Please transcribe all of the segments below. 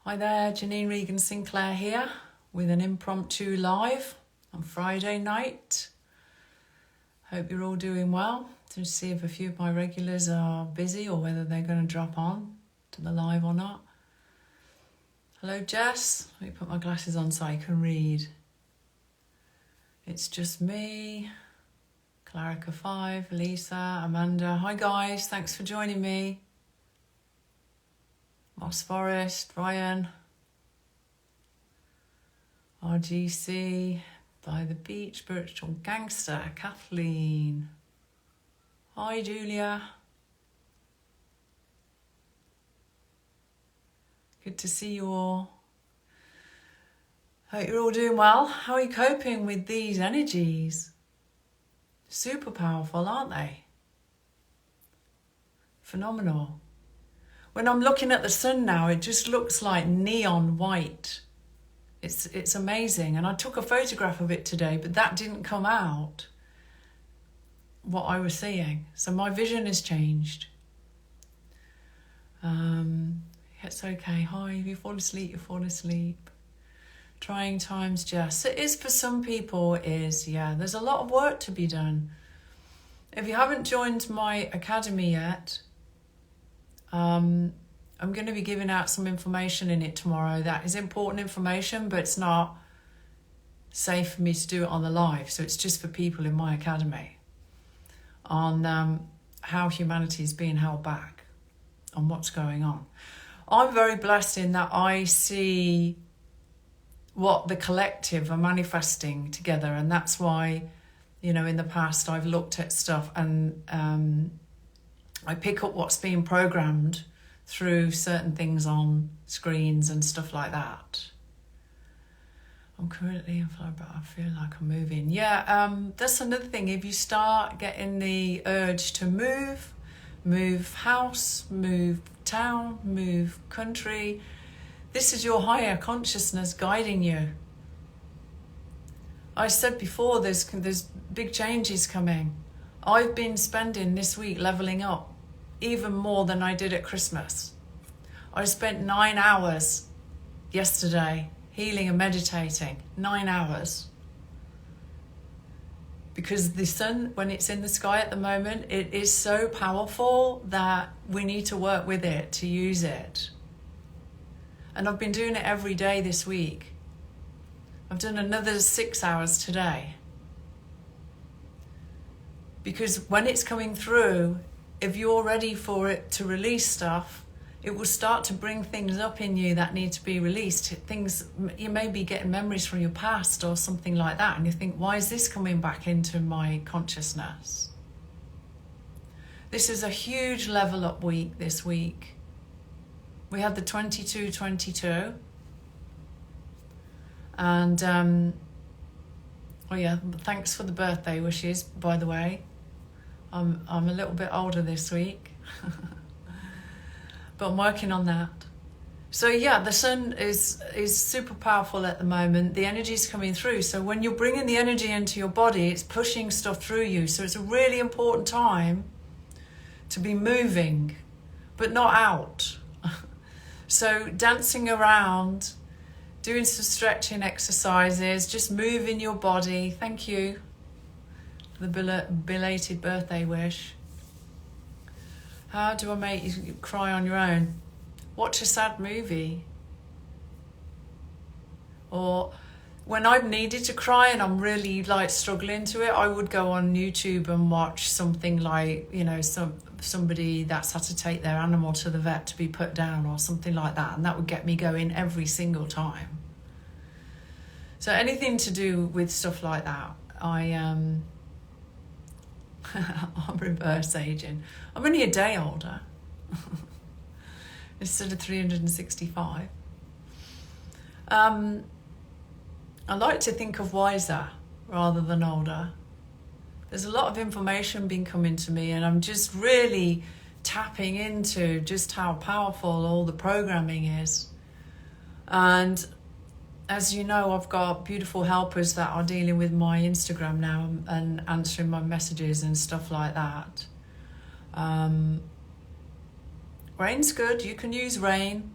Hi there, Janine Regan-Sinclair here with an impromptu live on Friday night. Hope you're all doing well. To see if a few of my regulars are busy or whether they're going to drop on to the live or not. Hello Jess, let me put my glasses on so I can read. It's just me, Clarica 5, Lisa, Amanda. Hi guys, thanks for joining me. Moss Forest, Ryan, RGC, By the Beach, Spiritual Gangster, Kathleen. Hi Julia. Good to see you all. Hope you're all doing well. How are you coping with these energies? Super powerful, aren't they? Phenomenal. When I'm looking at the sun now, it just looks like neon white. It's amazing. And I took a photograph of it today, but that didn't come out, what I was seeing. So my vision has changed. It's okay. Hi, if you fall asleep, you fall asleep. Trying times, Jess. It is for some people, there's a lot of work to be done. If you haven't joined my academy yet, I'm going to be giving out some information in it tomorrow. That is important information, but it's not safe for me to do it on the live. So it's just for people in my academy on how humanity is being held back and what's going on. I'm very blessed in that I see what the collective are manifesting together. And that's why, in the past I've looked at stuff and I pick up what's being programmed through certain things on screens and stuff like that. I'm currently in Florida, but I feel like I'm moving. That's another thing. If you start getting the urge to move house, move town, move country, this is your higher consciousness guiding you. I said before, there's big changes coming. I've been spending this week leveling up even more than I did at Christmas. I spent 9 hours yesterday healing and meditating. 9 hours. Because the sun, when it's in the sky at the moment, it is so powerful that we need to work with it to use it. And I've been doing it every day this week. I've done another 6 hours today. Because when it's coming through, if you're ready for it to release stuff, it will start to bring things up in you that need to be released. Things, you may be getting memories from your past or something like that, and you think, why is this coming back into my consciousness? This is a huge level up week this week. We had the 22-22. And, thanks for the birthday wishes, by the way. I'm a little bit older this week, but I'm working on that. So the sun is super powerful at the moment. The energy is coming through. So when you're bringing the energy into your body, it's pushing stuff through you. So it's a really important time to be moving, but not out. So dancing around, doing some stretching exercises, just moving your body. Thank you. The belated birthday wish. How do I make you cry on your own? Watch a sad movie. Or when I've needed to cry and I'm really struggling to it, I would go on YouTube and watch something like, somebody that's had to take their animal to the vet to be put down or something like that. And that would get me going every single time. So anything to do with stuff like that, I'm reverse aging. I'm only a day older instead of 365. I like to think of wiser rather than older. There's a lot of information been coming to me, and I'm just really tapping into just how powerful all the programming is. And as you know, I've got beautiful helpers that are dealing with my Instagram now and answering my messages and stuff like that. Rain's good. You can use rain.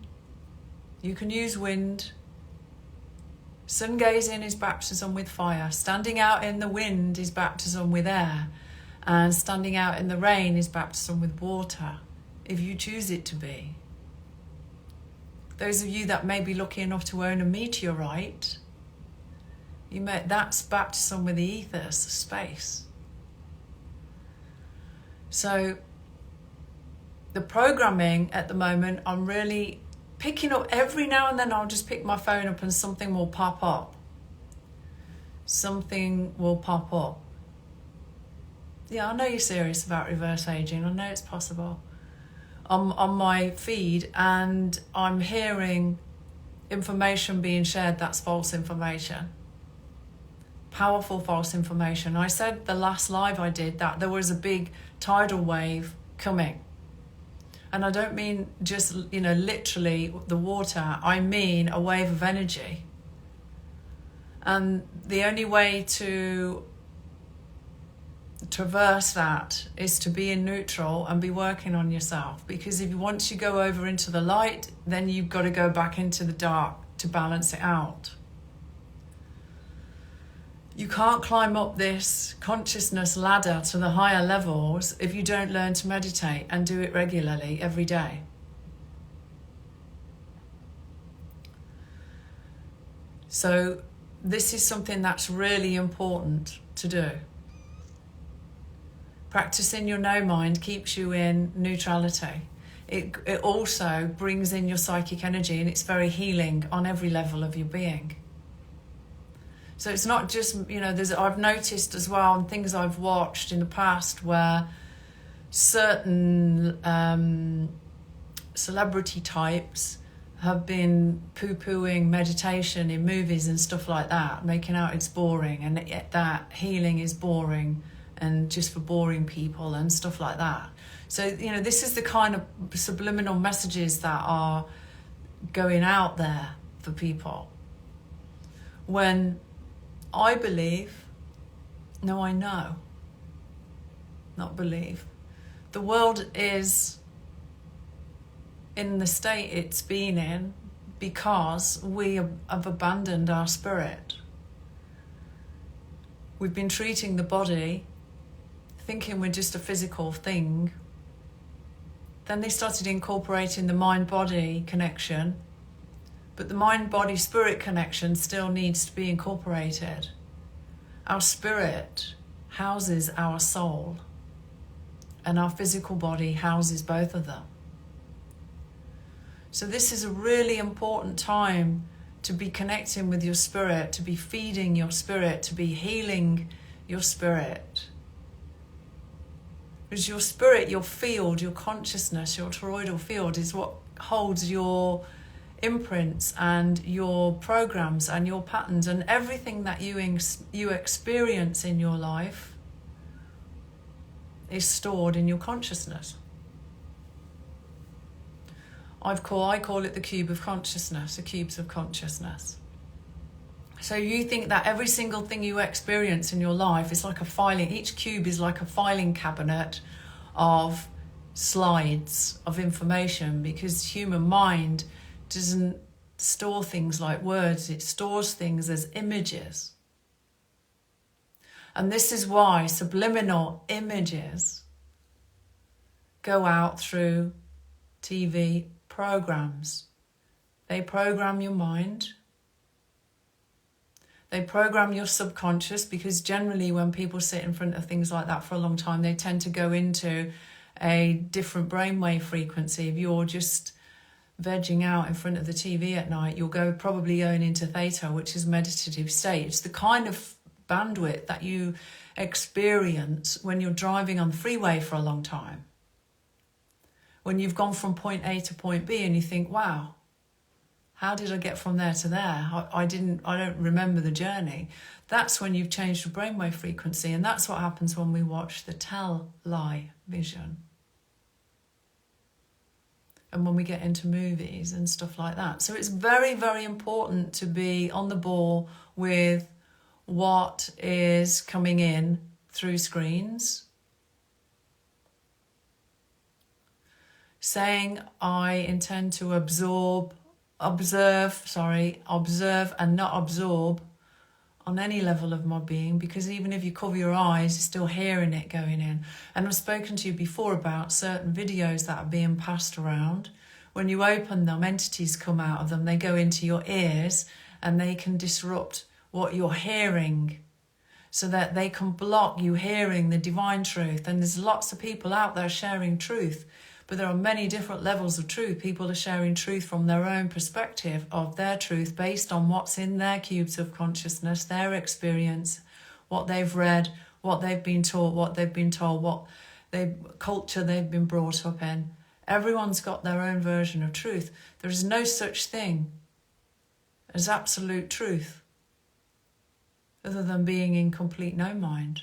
You can use wind. Sun gazing is baptism with fire. Standing out in the wind is baptism with air. And standing out in the rain is baptism with water, if you choose it to be. Those of you that may be lucky enough to own a meteorite, that's baptism with the ethers, space. So the programming at the moment, I'm really picking up. Every now and then I'll just pick my phone up and something will pop up. Something will pop up. Yeah, I know you're serious about reverse aging. I know it's possible. On my feed, and I'm hearing information being shared that's false information. Powerful false information. I said the last live I did that there was a big tidal wave coming. And I don't mean just, literally the water. I mean a wave of energy. And the only way to traverse that is to be in neutral and be working on yourself. Because once you go over into the light, then you've got to go back into the dark to balance it out. You can't climb up this consciousness ladder to the higher levels if you don't learn to meditate and do it regularly every day. So this is something that's really important to do. Practicing your no mind keeps you in neutrality. It also brings in your psychic energy, and it's very healing on every level of your being. So it's not just, I've noticed as well, and things I've watched in the past where certain celebrity types have been poo-pooing meditation in movies and stuff like that, making out it's boring, and that healing is boring and just for boring people and stuff like that. So, this is the kind of subliminal messages that are going out there for people. When I believe, no, I know, not believe, the world is in the state it's been in because we have abandoned our spirit. We've been treating the body, thinking we're just a physical thing. Then they started incorporating the mind-body connection. But the mind-body-spirit connection still needs to be incorporated. Our spirit houses our soul, and our physical body houses both of them. So this is a really important time to be connecting with your spirit, to be feeding your spirit, to be healing your spirit. Because your spirit, your field, your consciousness, your toroidal field is what holds your imprints and your programs and your patterns, and everything that you experience in your life is stored in your consciousness. I call it the cube of consciousness, the cubes of consciousness. So you think that every single thing you experience in your life is like a filing, each cube is like a filing cabinet of slides of information, because human mind doesn't store things like words, it stores things as images. And this is why subliminal images go out through TV programs. They program your mind. They program your subconscious, because generally when people sit in front of things like that for a long time, they tend to go into a different brainwave frequency. If you're just vegging out in front of the TV at night, you'll probably going into theta, which is meditative state. It's the kind of bandwidth that you experience when you're driving on the freeway for a long time. When you've gone from point A to point B and you think, wow, how did I get from there to there? I don't remember the journey. That's when you've changed your brainwave frequency, and that's what happens when we watch the television. And when we get into movies and stuff like that. So it's very, very important to be on the ball with what is coming in through screens. Saying, I intend to absorb observe and not absorb on any level of my being, because even if you cover your eyes, you're still hearing it going in. And I've spoken to you before about certain videos that are being passed around. When you open them, entities come out of them, they go into your ears and they can disrupt what you're hearing so that they can block you hearing the divine truth. And there's lots of people out there sharing truth, but there are many different levels of truth. People are sharing truth from their own perspective of their truth based on what's in their cubes of consciousness, their experience, what they've read, what they've been taught, what they've been told, what culture they've been brought up in. Everyone's got their own version of truth. There is no such thing as absolute truth other than being in complete no mind.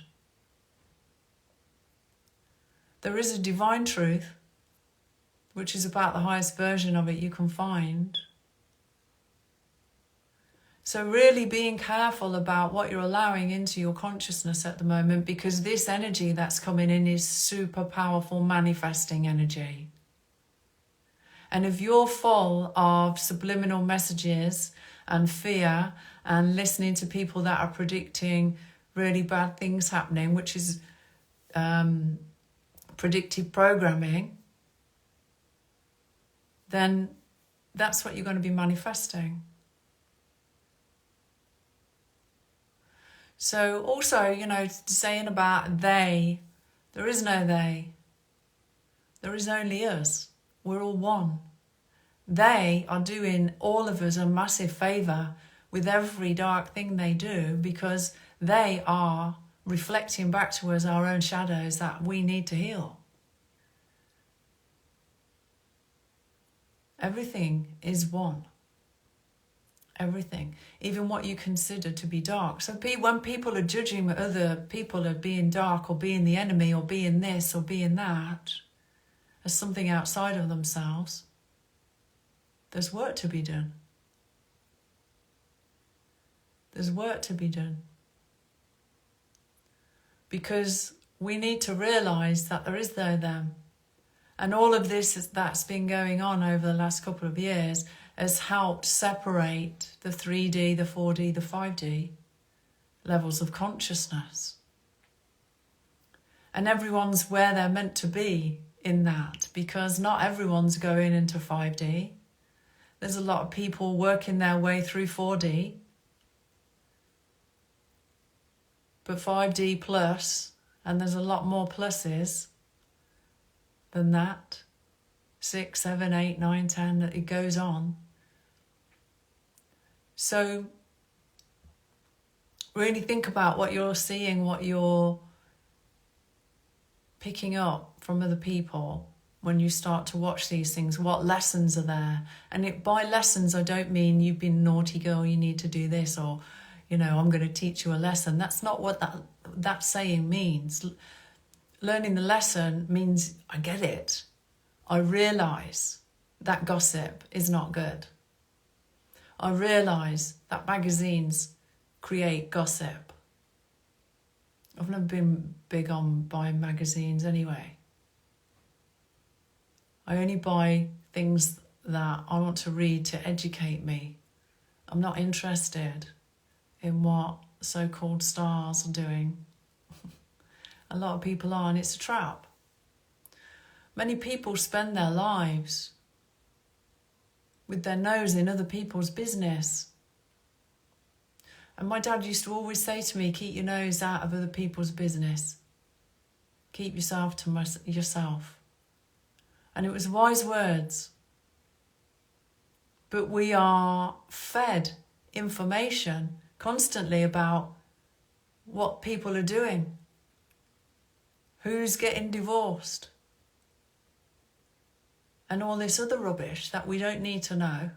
There is a divine truth, which is about the highest version of it you can find. So really being careful about what you're allowing into your consciousness at the moment, because this energy that's coming in is super powerful manifesting energy. And if you're full of subliminal messages and fear and listening to people that are predicting really bad things happening, which is predictive programming, then that's what you're going to be manifesting. So also, saying about they, there is no they. There is only us. We're all one. They are doing all of us a massive favour with every dark thing they do, because they are reflecting back to us our own shadows that we need to heal. Everything is one. Everything. Even what you consider to be dark. So when people are judging other people as being dark or being the enemy or being this or being that, as something outside of themselves, there's work to be done. There's work to be done. Because we need to realise that there is them. And all of this that's been going on over the last couple of years has helped separate the 3D, the 4D, the 5D levels of consciousness. And everyone's where they're meant to be in that, because not everyone's going into 5D. There's a lot of people working their way through 4D. But 5D plus, and there's a lot more pluses than that. 6, 7, 8, 9, 10, it goes on. So really think about what you're seeing, what you're picking up from other people when you start to watch these things. What lessons are there? And by lessons, I don't mean you've been naughty girl, you need to do this, or, I'm going to teach you a lesson. That's not what that saying means. Learning the lesson means I get it. I realise that gossip is not good. I realise that magazines create gossip. I've never been big on buying magazines anyway. I only buy things that I want to read to educate me. I'm not interested in what so-called stars are doing. A lot of people are, and it's a trap. Many people spend their lives with their nose in other people's business. And my dad used to always say to me, keep your nose out of other people's business. Keep yourself to yourself. And it was wise words. But we are fed information constantly about what people are doing. Who's getting divorced? And all this other rubbish that we don't need to know.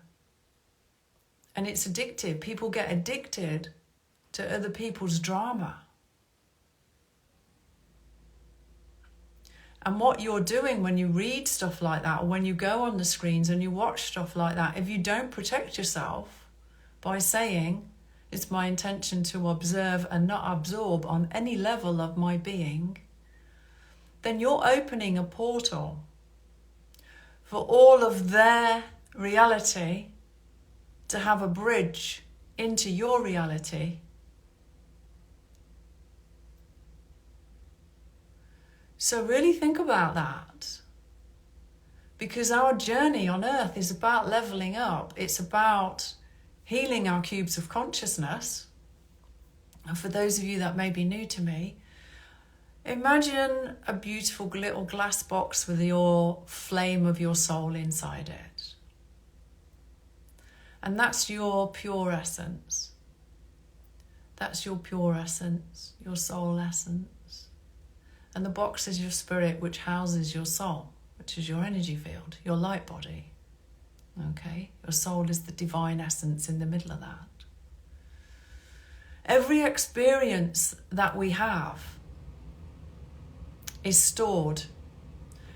And it's addictive. People get addicted to other people's drama. And what you're doing when you read stuff like that, or when you go on the screens and you watch stuff like that, if you don't protect yourself by saying, it's my intention to observe and not absorb on any level of my being, then you're opening a portal for all of their reality to have a bridge into your reality. So really think about that. Because our journey on earth is about leveling up. It's about healing our cubes of consciousness. And for those of you that may be new to me, imagine a beautiful little glass box with your flame of your soul inside it. And that's your pure essence. That's your pure essence, your soul essence. And the box is your spirit, which houses your soul, which is your energy field, your light body. Okay? Your soul is the divine essence in the middle of that. Every experience that we have is stored.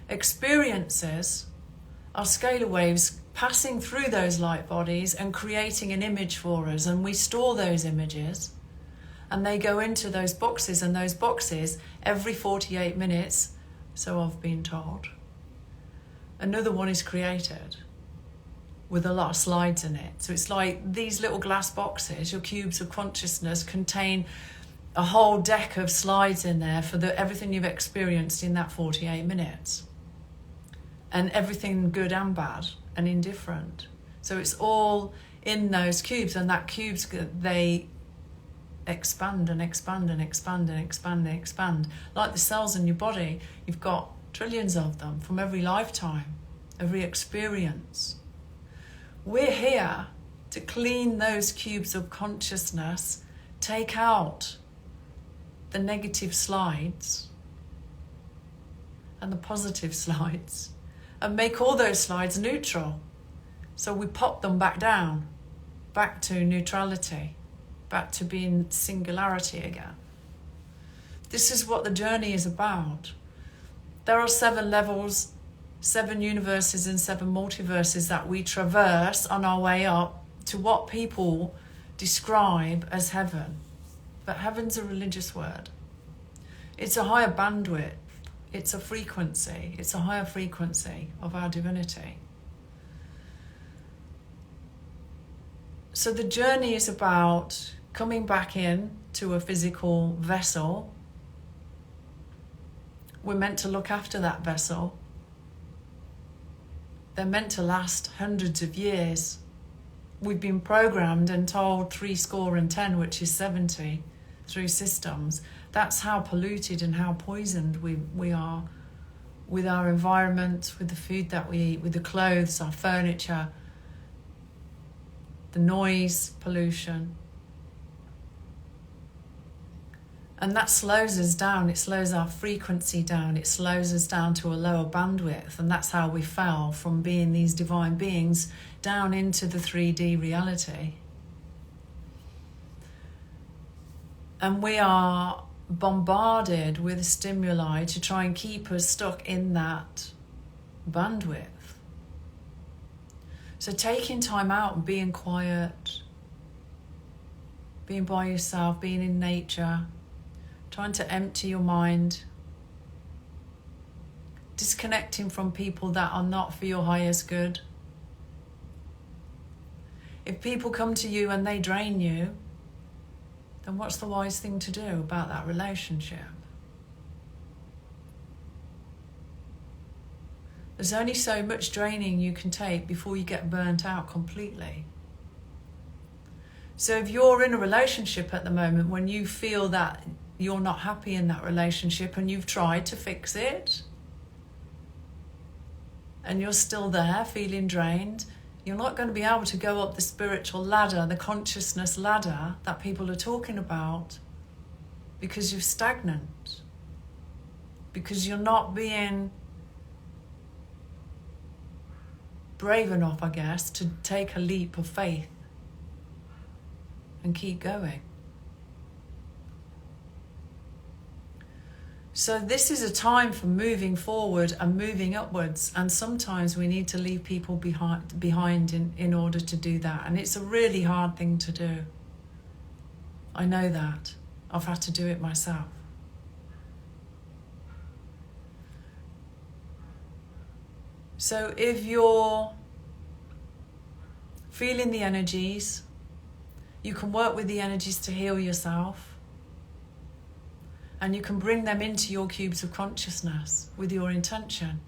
Experiences are scalar waves passing through those light bodies and creating an image for us, and we store those images. And they go into those boxes, and those boxes, every 48 minutes, so I've been told, another one is created with a lot of slides in it. So it's like these little glass boxes, your cubes of consciousness, contain a whole deck of slides in there for everything you've experienced in that 48 minutes. And everything good and bad and indifferent. So it's all in those cubes, and that cubes, they expand and expand and expand and expand and expand. Like the cells in your body, you've got trillions of them from every lifetime, every experience. We're here to clean those cubes of consciousness, take out the negative slides and the positive slides, and make all those slides neutral. So we pop them back down, back to neutrality, back to being singularity again. This is what the journey is about. There are 7 levels, 7 universes and 7 multiverses that we traverse on our way up to what people describe as heaven. But heaven's a religious word. It's a higher bandwidth. It's a frequency. It's a higher frequency of our divinity. So the journey is about coming back in to a physical vessel. We're meant to look after that vessel. They're meant to last hundreds of years. We've been programmed and told 70, which is 70, through systems. That's how polluted and how poisoned we are with our environment, with the food that we eat, with the clothes, our furniture, the noise pollution. And that slows us down. It slows our frequency down. It slows us down to a lower bandwidth. And that's how we fell from being these divine beings down into the 3D reality. And we are bombarded with stimuli to try and keep us stuck in that bandwidth. So taking time out and being quiet, being by yourself, being in nature, trying to empty your mind, disconnecting from people that are not for your highest good. If people come to you and they drain you, then what's the wise thing to do about that relationship? There's only so much draining you can take before you get burnt out completely. So if you're in a relationship at the moment when you feel that you're not happy in that relationship and you've tried to fix it, and you're still there feeling drained, you're not going to be able to go up the spiritual ladder, the consciousness ladder that people are talking about, because you're stagnant, because you're not being brave enough, I guess, to take a leap of faith and keep going. So this is a time for moving forward and moving upwards, and sometimes we need to leave people behind in order to do that, and it's a really hard thing to do. I know that. I've had to do it myself. So if you're feeling the energies. You can work with the energies to heal yourself. And you can bring them into your cubes of consciousness with your intention.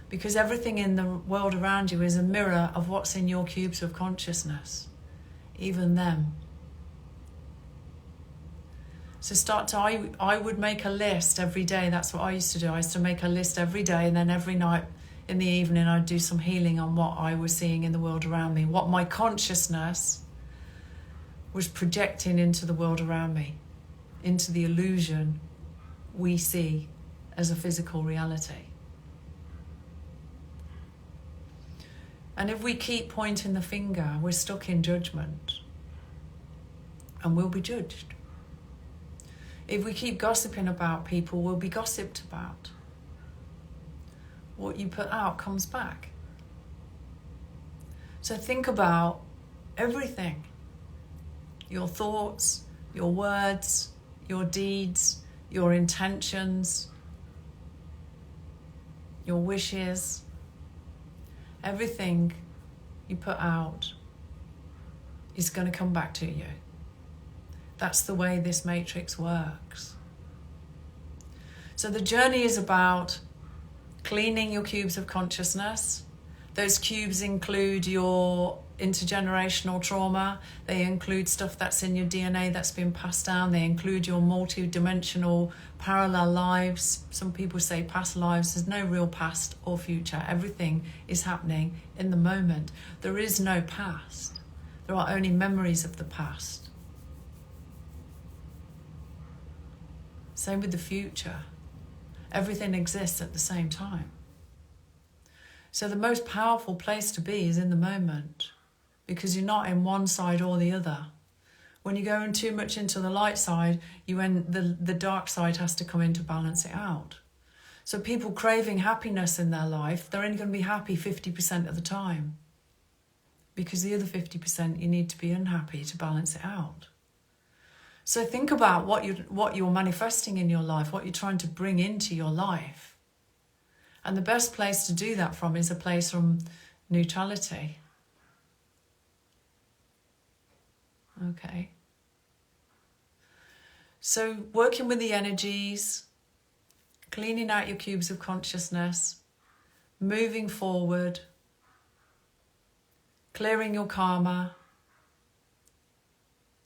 Because everything in the world around you is a mirror of what's in your cubes of consciousness. Even them. So I would make a list every day. That's what I used to do. I used to make a list every day, and then every night in the evening I'd do some healing on what I was seeing in the world around me, what my consciousness was projecting into the world around me, into the illusion we see as a physical reality. And if we keep pointing the finger, we're stuck in judgment, and we'll be judged. If we keep gossiping about people, we'll be gossiped about. What you put out comes back. So think about everything. Your thoughts, your words, your deeds, your intentions, your wishes. Everything you put out is going to come back to you. That's the way this matrix works. So the journey is about cleaning your cubes of consciousness. Those cubes include your intergenerational trauma. They include stuff that's in your DNA that's been passed down. They include your multi-dimensional parallel lives. Some people say past lives. There's no real past or future. Everything is happening in the moment. There is no past. There are only memories of the past. Same with the future. Everything exists at the same time. So the most powerful place to be is in the moment, because you're not in one side or the other. When you go in too much into the light side, the dark side has to come in to balance it out. So people craving happiness in their life, they're only going to be happy 50% of the time, because the other 50% you need to be unhappy to balance it out. So think about what you're manifesting in your life, what you're trying to bring into your life. And the best place to do that from is a place from neutrality. Okay. So working with the energies, cleaning out your cubes of consciousness, moving forward, clearing your karma,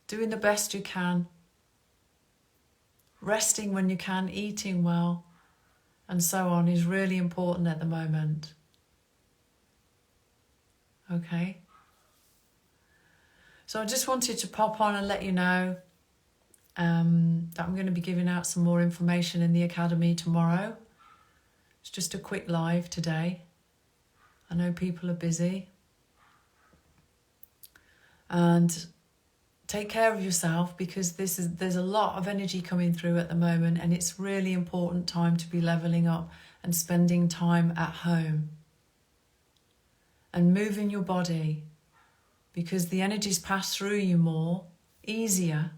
doing the best you can, resting when you can, eating well, and so on is really important at the moment. Okay? So I just wanted to pop on and let you know that I'm going to be giving out some more information in the Academy tomorrow. It's just a quick live today. I know people are busy. And take care of yourself, because there's a lot of energy coming through at the moment, and it's really important time to be leveling up and spending time at home and moving your body, because the energies pass through you more easier,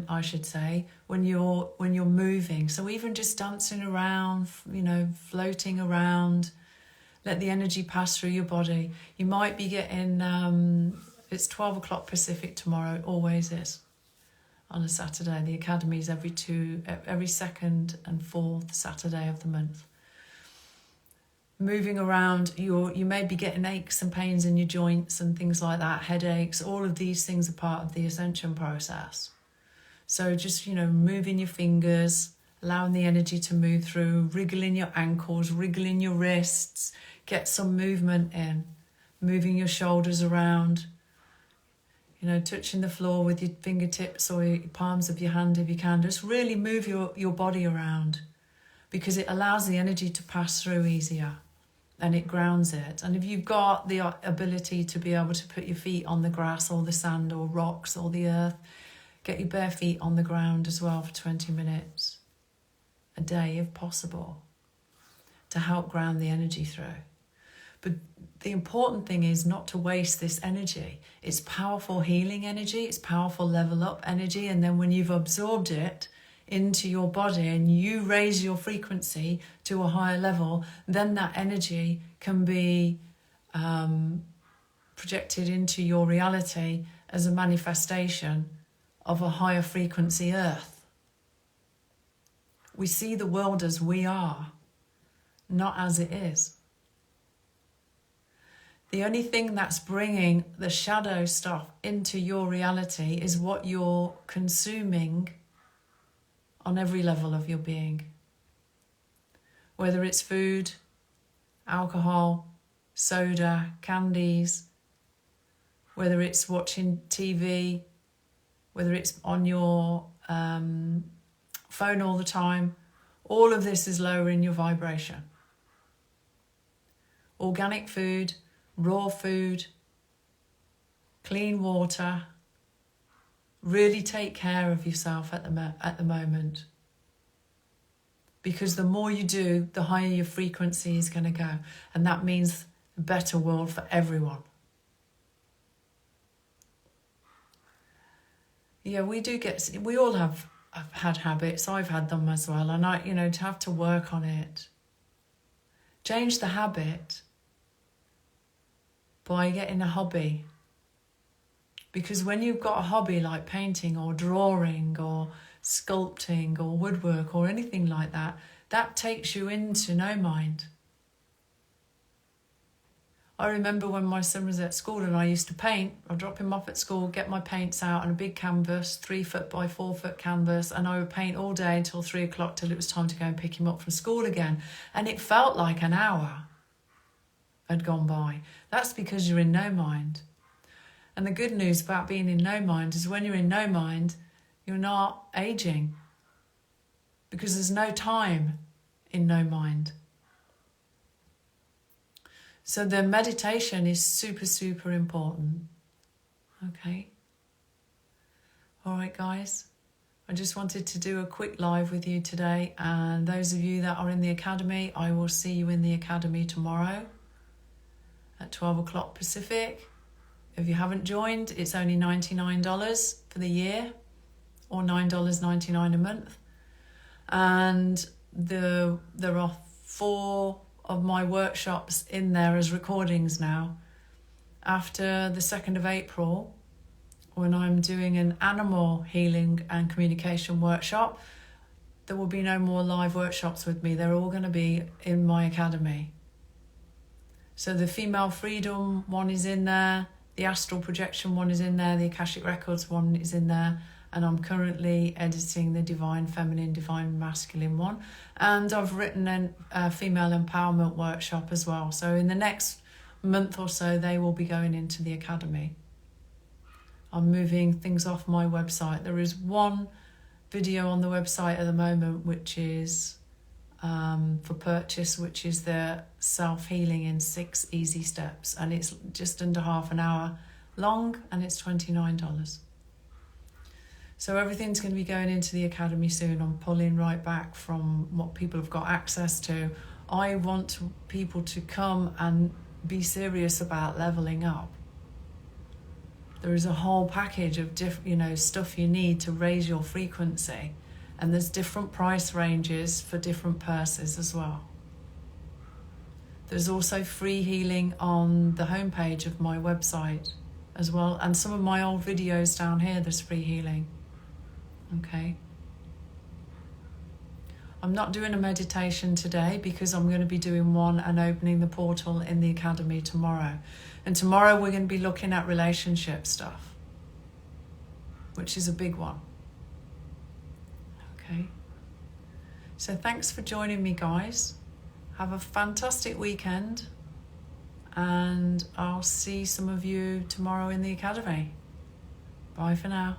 I should say, when you're moving. So even just dancing around, floating around, let the energy pass through your body. You might be getting it's 12 o'clock Pacific tomorrow, it always is, on a Saturday. The Academy is every second and fourth Saturday of the month. Moving around, you may be getting aches and pains in your joints and things like that, headaches. All of these things are part of the ascension process. So just, moving your fingers, allowing the energy to move through, wriggling your ankles, wriggling your wrists, get some movement in, moving your shoulders around, touching the floor with your fingertips or your palms of your hand if you can. Just really move your body around, because it allows the energy to pass through easier and it grounds it. And if you've got the ability to be able to put your feet on the grass or the sand or rocks or the earth, get your bare feet on the ground as well for 20 minutes a day if possible, to help ground the energy through. But the important thing is not to waste this energy. It's powerful healing energy, it's powerful level up energy, and then when you've absorbed it into your body and you raise your frequency to a higher level, then that energy can be projected into your reality as a manifestation of a higher frequency earth. We see the world as we are, not as it is. The only thing that's bringing the shadow stuff into your reality is what you're consuming on every level of your being. Whether it's food, alcohol, soda, candies, whether it's watching TV, whether it's on your phone all the time, all of this is lowering your vibration. Organic food, raw food, clean water. Really take care of yourself at the moment. Because the more you do, the higher your frequency is going to go. And that means a better world for everyone. Yeah, we all have had habits. I've had them as well. And to have to work on it. Change the habit by getting a hobby. Because when you've got a hobby like painting or drawing or sculpting or woodwork or anything like that, that takes you into no mind. I remember when my son was at school and I used to paint. I'd drop him off at school, get my paints out on a big canvas, 3 foot by 4 foot canvas, and I would paint all day until 3 o'clock till it was time to go and pick him up from school again. And it felt like an hour had gone by. That's because you're in no mind. And the good news about being in no mind is when you're in no mind, you're not aging. Because there's no time in no mind. So the meditation is super, super important. Okay. All right, guys. I just wanted to do a quick live with you today. And those of you that are in the academy, I will see you in the academy tomorrow at 12 o'clock Pacific. If you haven't joined, it's only $99 for the year or $9.99 a month. And there are 4 of my workshops in there as recordings now. After the 2nd of April, when I'm doing an animal healing and communication workshop, there will be no more live workshops with me. They're all going to be in my academy. So the female freedom one is in there, the astral projection one is in there, the Akashic Records one is in there, and I'm currently editing the Divine Feminine, Divine Masculine one. And I've written a female empowerment workshop as well. So in the next month or so, they will be going into the academy. I'm moving things off my website. There is one video on the website at the moment, which is for purchase, which is the self-healing in 6 easy steps. And it's just under half an hour long, and it's $29. So everything's going to be going into the academy soon. I'm pulling right back from what people have got access to. I want people to come and be serious about leveling up. There is a whole package of stuff you need to raise your frequency. And there's different price ranges for different purses as well. There's also free healing on the homepage of my website as well. And some of my old videos down here, there's free healing. Okay. I'm not doing a meditation today because I'm going to be doing one and opening the portal in the academy tomorrow. And tomorrow we're going to be looking at relationship stuff, which is a big one. Okay. So thanks for joining me, guys. Have a fantastic weekend. And I'll see some of you tomorrow in the academy. Bye for now.